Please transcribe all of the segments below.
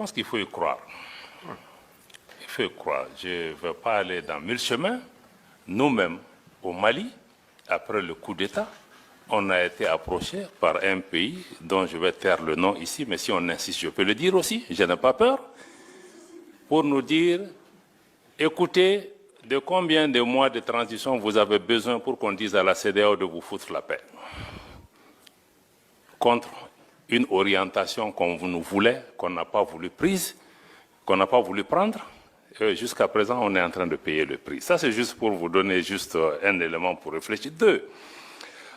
pense qu'il faut y croire. Il faut y croire. Je ne veux pas aller dans mille chemins. Nous-mêmes, au Mali, après le coup d'État, on a été approché par un pays dont je vais taire le nom ici, mais si on insiste, je peux le dire aussi, je n'ai pas peur, pour nous dire, écoutez, de combien de mois de transition vous avez besoin pour qu'on dise à la CEDEAO de vous foutre la paix? Contre une orientation qu'on nous voulait, qu'on n'a pas voulu prise, qu'on n'a pas voulu prendre. Jusqu'à présent, on est en train de payer le prix. Ça, c'est juste pour vous donner juste un élément pour réfléchir. Deux,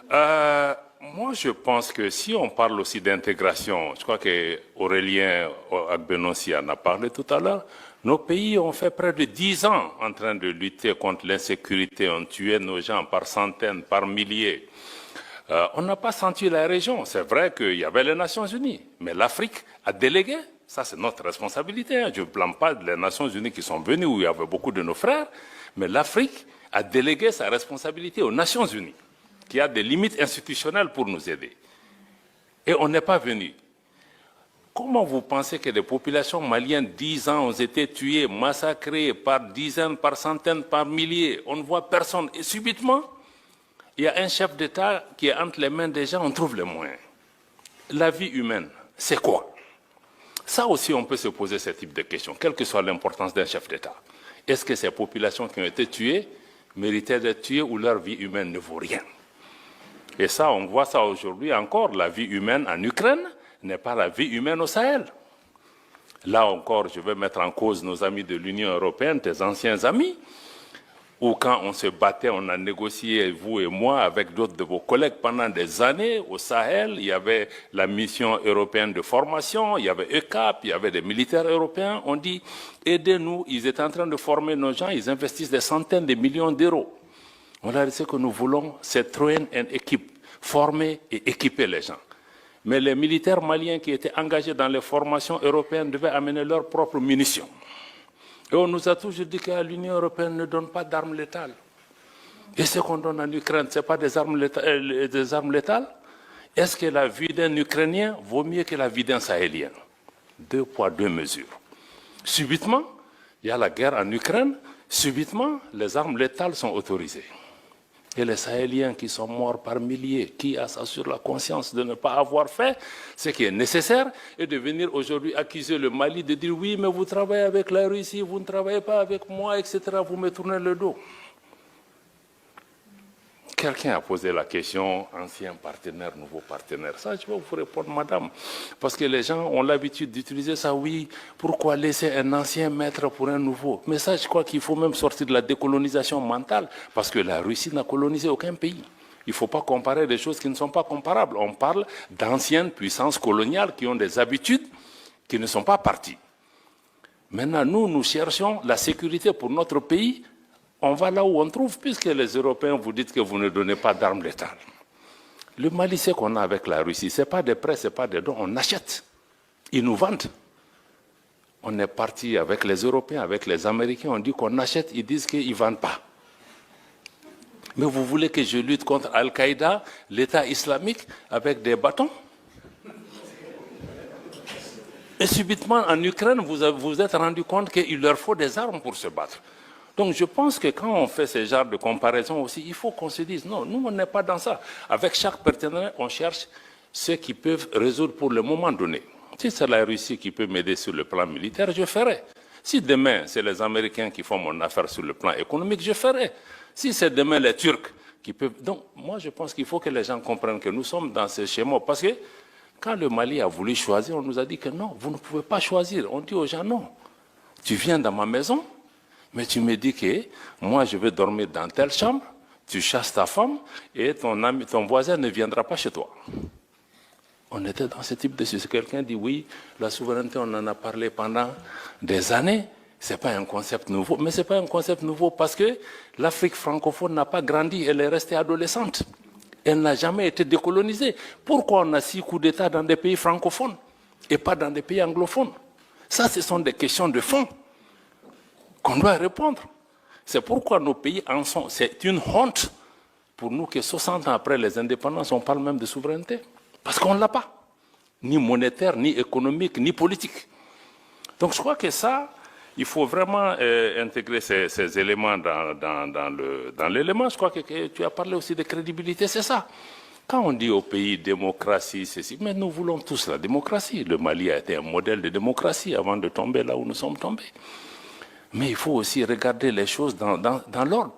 moi, je pense que si on parle aussi d'intégration, je crois qu'Aurélien Agbenossi en a parlé tout à l'heure, nos pays ont fait près de 10 ans en train de lutter contre l'insécurité, ont tué nos gens par centaines, par milliers. On n'a pas senti la région. C'est vrai qu'il y avait les Nations Unies, mais l'Afrique a délégué. Ça, c'est notre responsabilité. Je ne blâme pas les Nations Unies qui sont venues, où il y avait beaucoup de nos frères, mais l'Afrique a délégué sa responsabilité aux Nations Unies, qui a des limites institutionnelles pour nous aider. Et on n'est pas venu. Comment vous pensez que les populations maliennes, 10 ans, ont été tuées, massacrées par dizaines, par centaines, par milliers? On ne voit personne. Et subitement, il y a un chef d'État qui est entre les mains des gens, on trouve les moyens. La vie humaine, c'est quoi? Ça aussi, on peut se poser ce type de questions, quelle que soit l'importance d'un chef d'État. Est-ce que ces populations qui ont été tuées méritaient d'être tuées ou leur vie humaine ne vaut rien? Et ça, on voit ça aujourd'hui encore. La vie humaine en Ukraine n'est pas la vie humaine au Sahel. Là encore, je vais mettre en cause nos amis de l'Union européenne, tes anciens amis, où quand on se battait, on a négocié, vous et moi, avec d'autres de vos collègues pendant des années au Sahel. Il y avait la mission européenne de formation, il y avait ECAP, il y avait des militaires européens. On dit, aidez-nous, ils étaient en train de former nos gens, ils investissent des centaines de millions d'euros. On a dit ce que nous voulons, c'est train and équipe, former et équiper les gens. Mais les militaires maliens qui étaient engagés dans les formations européennes devaient amener leurs propres munitions. Et on nous a toujours dit que l'Union européenne ne donne pas d'armes létales. Et ce qu'on donne en Ukraine, ce n'est pas des armes létales? Est-ce que la vie d'un Ukrainien vaut mieux que la vie d'un Sahélien? 2 poids, 2 mesures. Subitement, il y a la guerre en Ukraine, subitement, les armes létales sont autorisées. Et les Sahéliens qui sont morts par milliers, qui a ça sur la conscience de ne pas avoir fait ce qui est nécessaire, et de venir aujourd'hui accuser le Mali de dire oui, mais vous travaillez avec la Russie, vous ne travaillez pas avec moi, etc. Vous me tournez le dos. Quelqu'un a posé la question, ancien partenaire, nouveau partenaire. Ça, je vais vous répondre, madame. Parce que les gens ont l'habitude d'utiliser ça, oui, pourquoi laisser un ancien maître pour un nouveau? Mais ça, je crois qu'il faut même sortir de la décolonisation mentale, parce que la Russie n'a colonisé aucun pays. Il ne faut pas comparer des choses qui ne sont pas comparables. On parle d'anciennes puissances coloniales qui ont des habitudes qui ne sont pas parties. Maintenant, nous cherchons la sécurité pour notre pays. On va là où on trouve, puisque les Européens vous dites que vous ne donnez pas d'armes létales. Le Mali, c'est qu'on a avec la Russie, ce n'est pas des prêts, ce n'est pas des dons, on achète. Ils nous vendent. On est parti avec les Européens, avec les Américains, on dit qu'on achète, ils disent qu'ils ne vendent pas. Mais vous voulez que je lutte contre Al-Qaïda, l'État islamique, avec des bâtons? Et subitement, en Ukraine, vous vous êtes rendu compte qu'il leur faut des armes pour se battre. Donc je pense que quand on fait ce genre de comparaison aussi, il faut qu'on se dise, non, nous on n'est pas dans ça. Avec chaque partenaire, on cherche ceux qui peuvent résoudre pour le moment donné. Si c'est la Russie qui peut m'aider sur le plan militaire, je ferai. Si demain, c'est les Américains qui font mon affaire sur le plan économique, je ferai. Si c'est demain les Turcs qui peuvent... Donc moi je pense qu'il faut que les gens comprennent que nous sommes dans ce schéma. Parce que quand le Mali a voulu choisir, on nous a dit que non, vous ne pouvez pas choisir. On dit aux gens, non, tu viens dans ma maison, mais tu me dis que moi, je vais dormir dans telle chambre, tu chasses ta femme et ton voisin ne viendra pas chez toi. On était dans ce type de situation. Quelqu'un dit oui, la souveraineté, on en a parlé pendant des années. Ce n'est pas un concept nouveau. Mais ce n'est pas un concept nouveau parce que l'Afrique francophone n'a pas grandi, elle est restée adolescente. Elle n'a jamais été décolonisée. Pourquoi on a 6 coups d'État dans des pays francophones et pas dans des pays anglophones? Ça, ce sont des questions de fond qu'on doit répondre. C'est pourquoi nos pays en sont. C'est une honte pour nous que 60 ans après les indépendances, on parle même de souveraineté. Parce qu'on ne l'a pas. Ni monétaire, ni économique, ni politique. Donc je crois que ça, il faut vraiment intégrer ces éléments dans l'élément. Je crois que tu as parlé aussi de crédibilité, c'est ça. Quand on dit au pays démocratie, ceci, mais nous voulons tous la démocratie. Le Mali a été un modèle de démocratie avant de tomber là où nous sommes tombés. Mais il faut aussi regarder les choses dans l'ordre.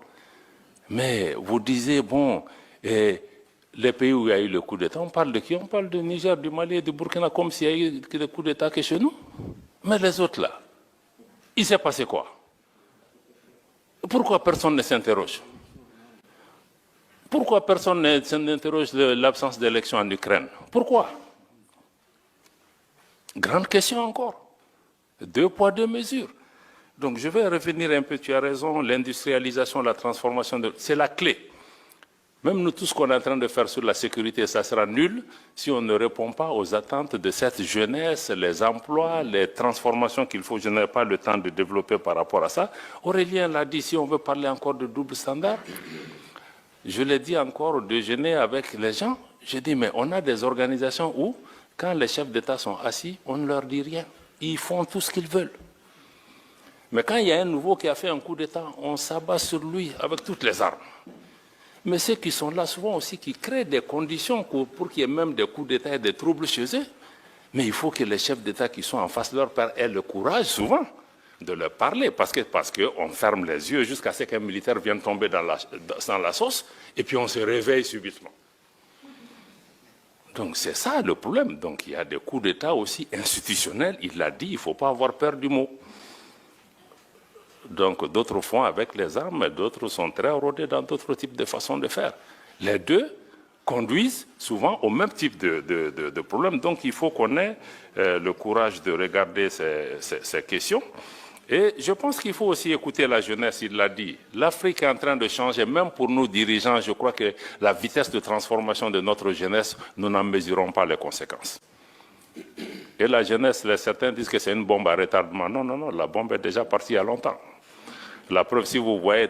Mais vous disiez, bon, les pays où il y a eu le coup d'État, on parle de qui? On parle du Niger, du Mali et du Burkina comme s'il y a eu des coups d'État que chez nous. Mais les autres là, il s'est passé quoi? Pourquoi personne ne s'interroge? Pourquoi personne n'interroge l'absence d'élections en Ukraine? Pourquoi? Grande question encore. 2 poids, 2 mesures. Donc je vais revenir un peu, tu as raison, l'industrialisation, la transformation, c'est la clé. Même nous, tout ce qu'on est en train de faire sur la sécurité, ça sera nul si on ne répond pas aux attentes de cette jeunesse, les emplois, les transformations qu'il faut. Je n'ai pas le temps de développer par rapport à ça. Aurélien l'a dit, si on veut parler encore de double standard, je l'ai dit encore au déjeuner avec les gens, je dis, mais on a des organisations où, quand les chefs d'État sont assis, on ne leur dit rien. Ils font tout ce qu'ils veulent. Mais quand il y a un nouveau qui a fait un coup d'État, on s'abat sur lui avec toutes les armes. Mais ceux qui sont là souvent aussi, qui créent des conditions pour qu'il y ait même des coups d'État et des troubles chez eux. Mais il faut que les chefs d'État qui sont en face de leur père aient le courage, souvent, de leur parler. Parce qu'on ferme les yeux jusqu'à ce qu'un militaire vienne tomber dans la sauce, et puis on se réveille subitement. Donc c'est ça le problème. Donc il y a des coups d'État aussi institutionnels. Il l'a dit, il ne faut pas avoir peur du mot. Donc d'autres font avec les armes, mais d'autres sont très rodés dans d'autres types de façons de faire. Les deux conduisent souvent au même type de problème. Donc il faut qu'on ait le courage de regarder ces questions. Et je pense qu'il faut aussi écouter la jeunesse, il l'a dit. L'Afrique est en train de changer, même pour nous dirigeants, je crois que la vitesse de transformation de notre jeunesse, nous n'en mesurons pas les conséquences. Et la jeunesse, certains disent que c'est une bombe à retardement. Non, non, non, la bombe est déjà partie il y a longtemps. La preuve, si vous voyez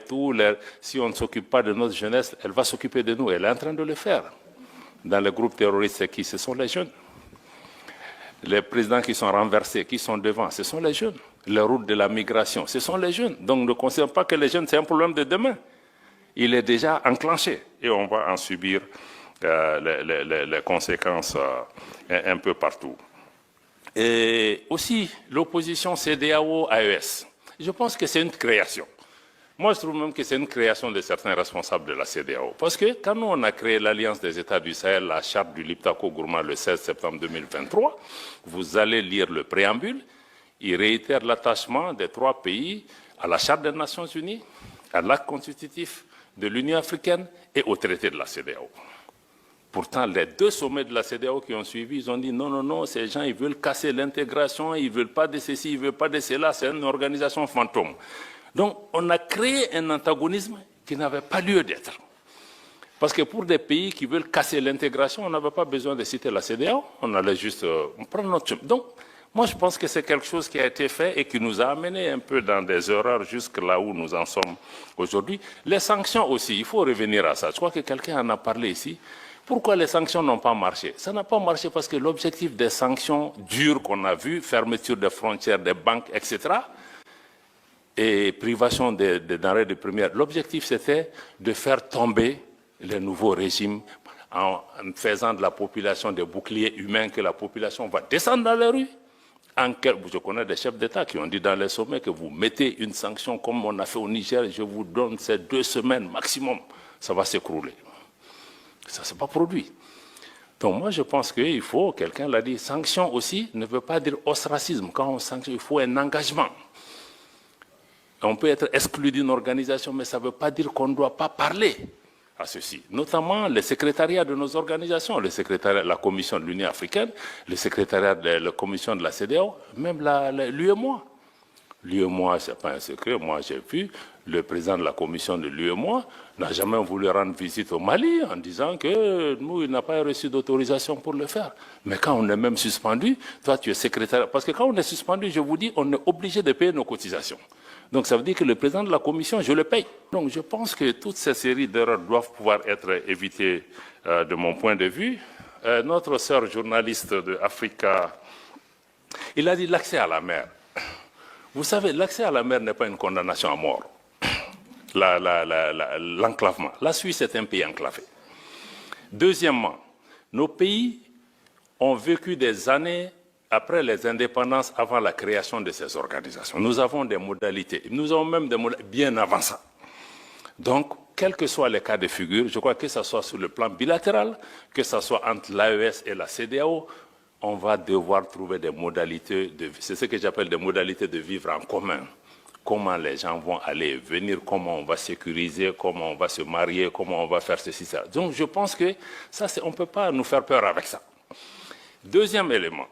si on ne s'occupe pas de notre jeunesse, elle va s'occuper de nous. Elle est en train de le faire. Dans les groupes terroristes, c'est qui? Ce sont les jeunes. Les présidents qui sont renversés, qui sont devant, ce sont les jeunes. Les routes de la migration, ce sont les jeunes. Donc ne considérons pas que les jeunes, c'est un problème de demain. Il est déjà enclenché et on va en subir les conséquences un peu partout. Et aussi, l'opposition CEDEAO-AES. Je pense que c'est une création. Moi, je trouve même que c'est une création de certains responsables de la CEDEAO. Parce que quand nous, on a créé l'Alliance des États du Sahel, la charte du Liptako-Gourma le 16 septembre 2023, vous allez lire le préambule, il réitère l'attachement des 3 pays à la charte des Nations Unies, à l'acte constitutif de l'Union africaine et au traité de la CEDEAO. Pourtant, les 2 sommets de la CEDEAO qui ont suivi, ils ont dit non, non, non, ces gens, ils veulent casser l'intégration, ils ne veulent pas de ceci, ils ne veulent pas de cela, c'est une organisation fantôme. Donc, on a créé un antagonisme qui n'avait pas lieu d'être. Parce que pour des pays qui veulent casser l'intégration, on n'avait pas besoin de citer la CEDEAO, on allait juste prendre notre chemin. Donc, moi, je pense que c'est quelque chose qui a été fait et qui nous a amené un peu dans des erreurs jusque là où nous en sommes aujourd'hui. Les sanctions aussi, il faut revenir à ça. Je crois que quelqu'un en a parlé ici. Pourquoi les sanctions n'ont pas marché? Ça n'a pas marché parce que l'objectif des sanctions dures qu'on a vues, fermeture des frontières, des banques, etc., et privation des denrées de première, l'objectif c'était de faire tomber les nouveaux régimes en faisant de la population des boucliers humains, que la population va descendre dans les rues. Je connais des chefs d'État qui ont dit dans les sommets que vous mettez une sanction comme on a fait au Niger, je vous donne ces 2 semaines maximum, ça va s'écrouler. Ça ne s'est pas produit. Donc moi je pense qu'il faut, quelqu'un l'a dit, sanction aussi ne veut pas dire ostracisme. Quand on sanctionne, il faut un engagement. On peut être exclu d'une organisation, mais ça ne veut pas dire qu'on ne doit pas parler à ceci. Notamment les secrétariats de nos organisations, le secrétariat de la Commission de l'Union africaine, le secrétariat de la Commission de la CEDEAO, même l'UEMOA. L'UEMOA, ce n'est pas un secret, moi j'ai vu, le président de la Commission de l'UEMOA n'a jamais voulu rendre visite au Mali en disant que nous, il n'a pas reçu d'autorisation pour le faire. Mais quand on est même suspendu, toi tu es secrétaire, parce que quand on est suspendu, je vous dis, on est obligé de payer nos cotisations. Donc ça veut dire que le président de la commission, je le paye. Donc je pense que toutes ces séries d'erreurs doivent pouvoir être évitées de mon point de vue. Notre sœur journaliste de Africa, il a dit l'accès à la mer. Vous savez, l'accès à la mer n'est pas une condamnation à mort. L'enclavement. La Suisse est un pays enclavé. Deuxièmement, nos pays ont vécu des années après les indépendances, avant la création de ces organisations. Nous avons des modalités. Nous avons même des modalités bien avant ça. Donc, quels que soient les cas de figure, je crois que ce soit sur le plan bilatéral, que ce soit entre l'AES et la CEDEAO, on va devoir trouver des modalités, c'est ce que j'appelle des modalités de vivre en commun. Comment les gens vont aller et venir, comment on va sécuriser, comment on va se marier, comment on va faire ceci, ça. Donc je pense que ça, on ne peut pas nous faire peur avec ça. Deuxième élément,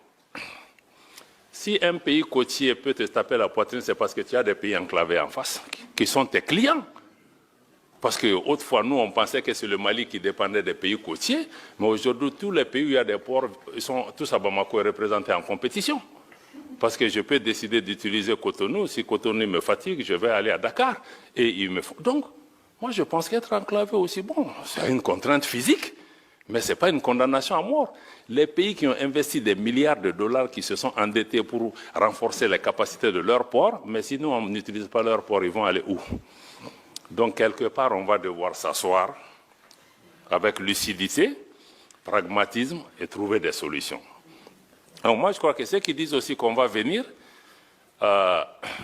si un pays côtier peut te taper la poitrine, c'est parce que tu as des pays enclavés en face, qui sont tes clients. Parce qu'autrefois, nous, on pensait que c'est le Mali qui dépendait des pays côtiers, mais aujourd'hui, tous les pays où il y a des ports, ils sont tous à Bamako représentés en compétition. Parce que je peux décider d'utiliser Cotonou. Si Cotonou me fatigue, je vais aller à Dakar. Et il me faut. Donc, moi, je pense qu'être enclavé aussi, bon, c'est une contrainte physique, mais ce n'est pas une condamnation à mort. Les pays qui ont investi des milliards de dollars, qui se sont endettés pour renforcer les capacités de leurs ports, mais si nous, on n'utilise pas leurs ports, ils vont aller où? Donc, quelque part, on va devoir s'asseoir avec lucidité, pragmatisme et trouver des solutions. Alors moi, je crois que ceux qui disent aussi qu'on va venir,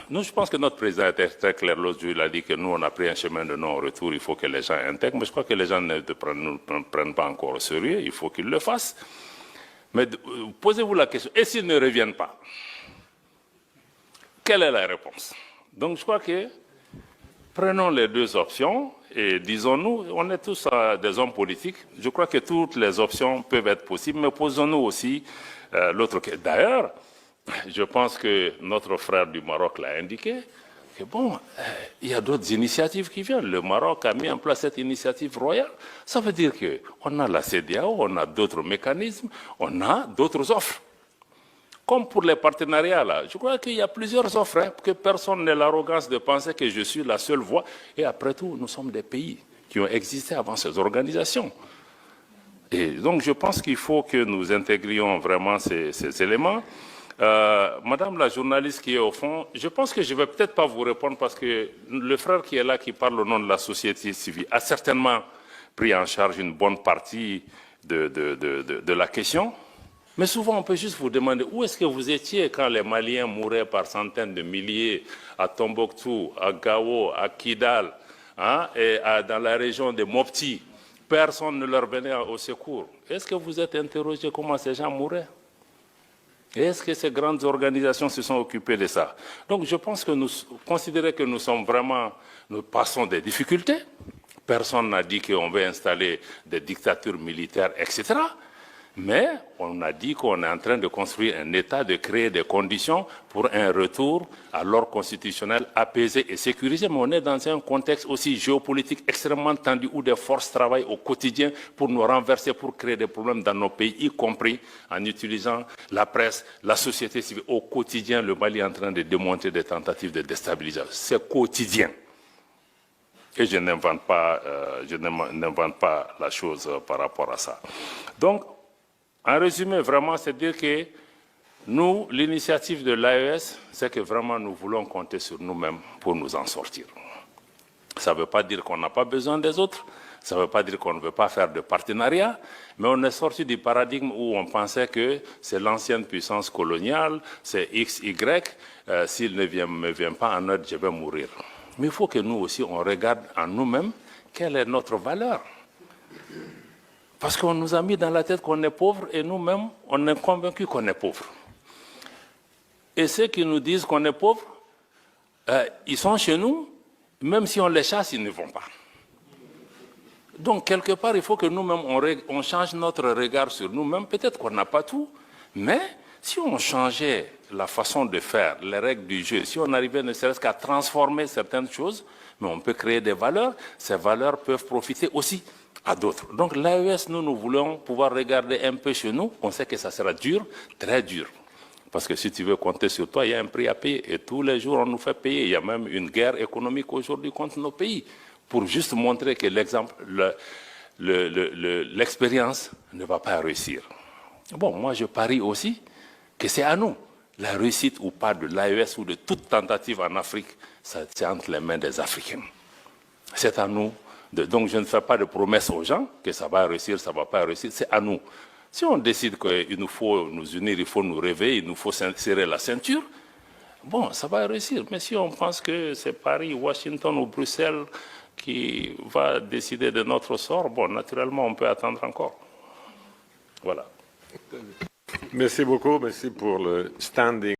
nous, je pense que notre président était très clair l'autre jour, il a dit que nous, on a pris un chemin de non-retour, il faut que les gens intègrent, mais je crois que les gens ne prennent pas encore au sérieux, il faut qu'ils le fassent. Mais posez-vous la question, et s'ils ne reviennent pas? Quelle est la réponse? Donc je crois que prenons les deux options et disons-nous, on est tous des hommes politiques, je crois que toutes les options peuvent être possibles, mais posons-nous aussi l'autre cas. D'ailleurs, je pense que notre frère du Maroc l'a indiqué, que bon, il y a d'autres initiatives qui viennent. Le Maroc a mis en place cette initiative royale. Ça veut dire qu'on a la CEDEAO, on a d'autres mécanismes, on a d'autres offres. Comme pour les partenariats, là, je crois qu'il y a plusieurs offres, hein, que personne n'ait l'arrogance de penser que je suis la seule voix. Et après tout, nous sommes des pays qui ont existé avant ces organisations. Et donc, je pense qu'il faut que nous intégrions vraiment ces éléments. Madame la journaliste qui est au fond, je pense que je ne vais peut-être pas vous répondre parce que le frère qui est là, qui parle au nom de la société civile, a certainement pris en charge une bonne partie de la question. Mais souvent, on peut juste vous demander où est-ce que vous étiez quand les Maliens mouraient par centaines de milliers à Tombouctou, à Gao, à Kidal, hein, et dans la région de Mopti. Personne ne leur venait au secours. Est-ce que vous êtes interrogé comment ces gens mouraient? Est-ce que ces grandes organisations se sont occupées de ça? Donc je pense que nous considérons que nous sommes vraiment, nous passons des difficultés. Personne n'a dit qu'on veut installer des dictatures militaires, etc. Mais on a dit qu'on est en train de construire un État, de créer des conditions pour un retour à l'ordre constitutionnel apaisé et sécurisé. Mais on est dans un contexte aussi géopolitique extrêmement tendu où des forces travaillent au quotidien pour nous renverser, pour créer des problèmes dans nos pays, y compris en utilisant la presse, la société civile. Au quotidien, le Mali est en train de démonter des tentatives de déstabilisation. C'est quotidien. Et je n'invente pas la chose par rapport à ça. Donc, en résumé, vraiment, c'est dire que nous, l'initiative de l'AES, c'est que vraiment nous voulons compter sur nous-mêmes pour nous en sortir. Ça ne veut pas dire qu'on n'a pas besoin des autres, ça ne veut pas dire qu'on ne veut pas faire de partenariat, mais on est sorti du paradigme où on pensait que c'est l'ancienne puissance coloniale, c'est X, Y, s'il ne me vient pas en aide, je vais mourir. Mais il faut que nous aussi, on regarde en nous-mêmes quelle est notre valeur. Parce qu'on nous a mis dans la tête qu'on est pauvre et nous-mêmes, on est convaincus qu'on est pauvre. Et ceux qui nous disent qu'on est pauvre, ils sont chez nous, même si on les chasse, ils ne vont pas. Donc, quelque part, il faut que nous-mêmes, on change notre regard sur nous-mêmes. Peut-être qu'on n'a pas tout, mais si on changeait la façon de faire, les règles du jeu, si on arrivait ne serait-ce qu'à transformer certaines choses, mais on peut créer des valeurs, ces valeurs peuvent profiter aussi à d'autres. Donc l'AES, nous voulons pouvoir regarder un peu chez nous. On sait que ça sera dur, très dur. Parce que si tu veux compter sur toi, il y a un prix à payer. Et tous les jours, on nous fait payer. Il y a même une guerre économique aujourd'hui contre nos pays. Pour juste montrer que l'exemple, l'expérience ne va pas réussir. Bon, moi je parie aussi que c'est à nous. La réussite ou pas de l'AES ou de toute tentative en Afrique, c'est entre les mains des Africains. C'est à nous. Donc je ne fais pas de promesses aux gens que ça va réussir, ça ne va pas réussir, c'est à nous. Si on décide qu'il nous faut nous unir, il faut nous réveiller, il nous faut serrer la ceinture, bon, ça va réussir. Mais si on pense que c'est Paris, Washington ou Bruxelles qui va décider de notre sort, bon, naturellement, on peut attendre encore. Voilà. Merci beaucoup, merci pour le standing.